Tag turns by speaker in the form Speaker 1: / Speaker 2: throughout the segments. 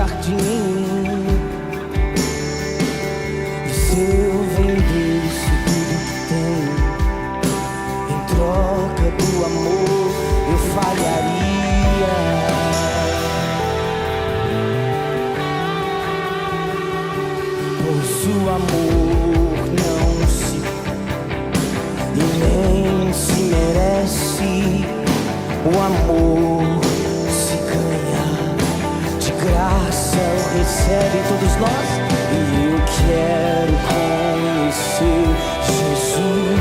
Speaker 1: jardim. E se eu vendesse tudo que tenho em troca do amor, eu falharia. Pois o amor não se e nem se merece. O amor se ganha, de graça o recebe todos nós. E eu quero conhecer Jesus.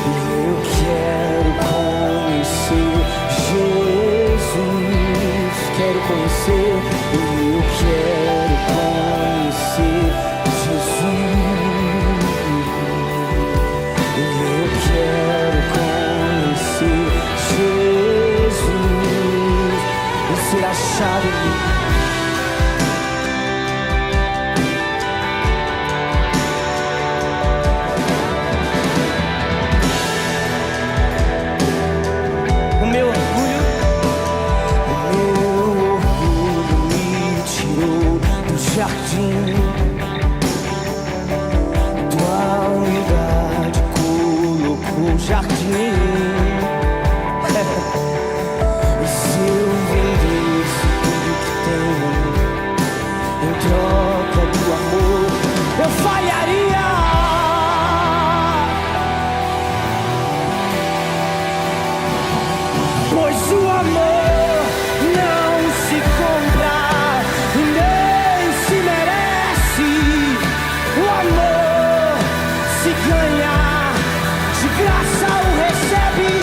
Speaker 1: E eu quero conhecer Jesus. Quero conhecer. E eu quero conhecer Jesus. E eu quero conhecer Jesus e ser achado em mim. O meu orgulho me tirou do jardim. Tua humildade colocou o jardim. E se eu vendesse tudo que tenho em troca do amor, eu falharia. Pois o amor não se compra e nem se merece. O amor se ganha, de graça o recebe.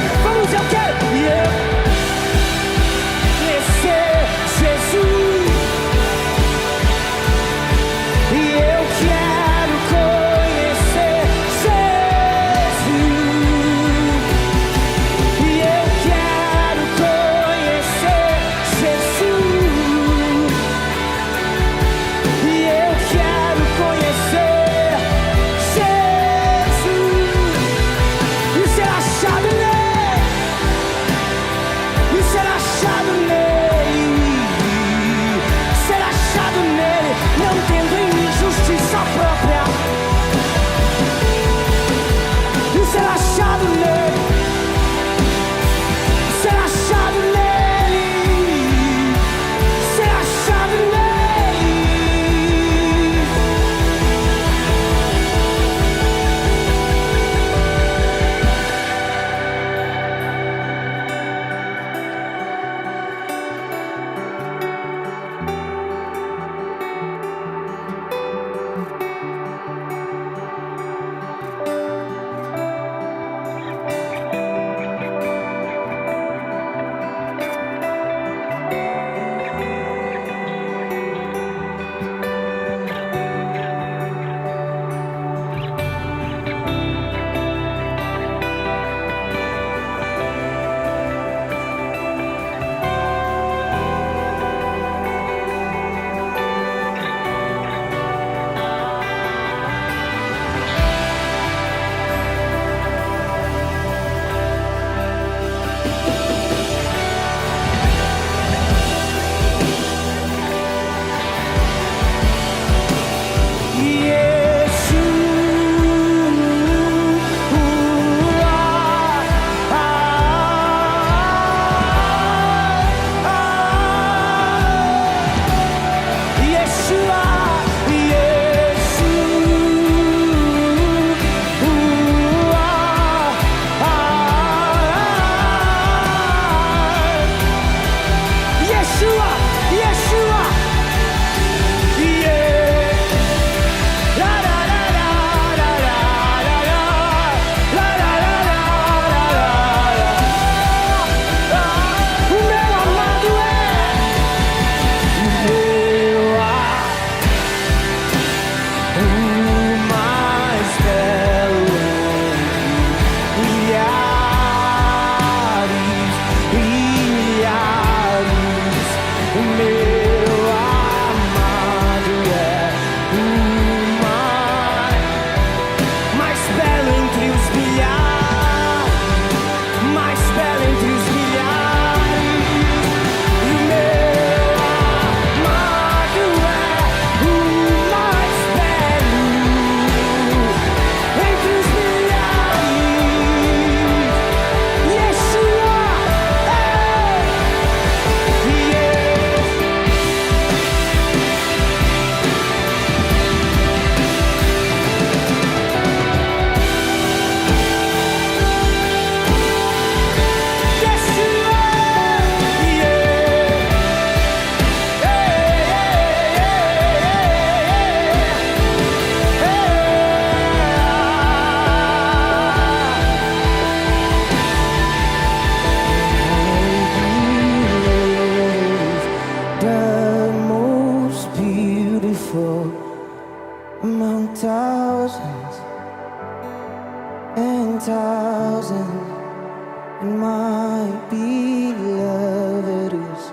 Speaker 1: and my beloved is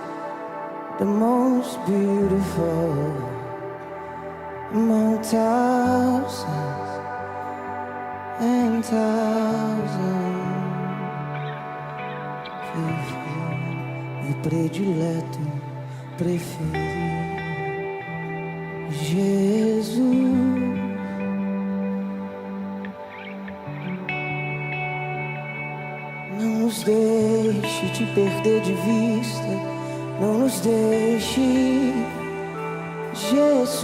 Speaker 1: the most beautiful among thousands and thousands. Meu predileto, preferido, Jesus. Não nos deixe te perder de vista, não nos deixe, Jesus.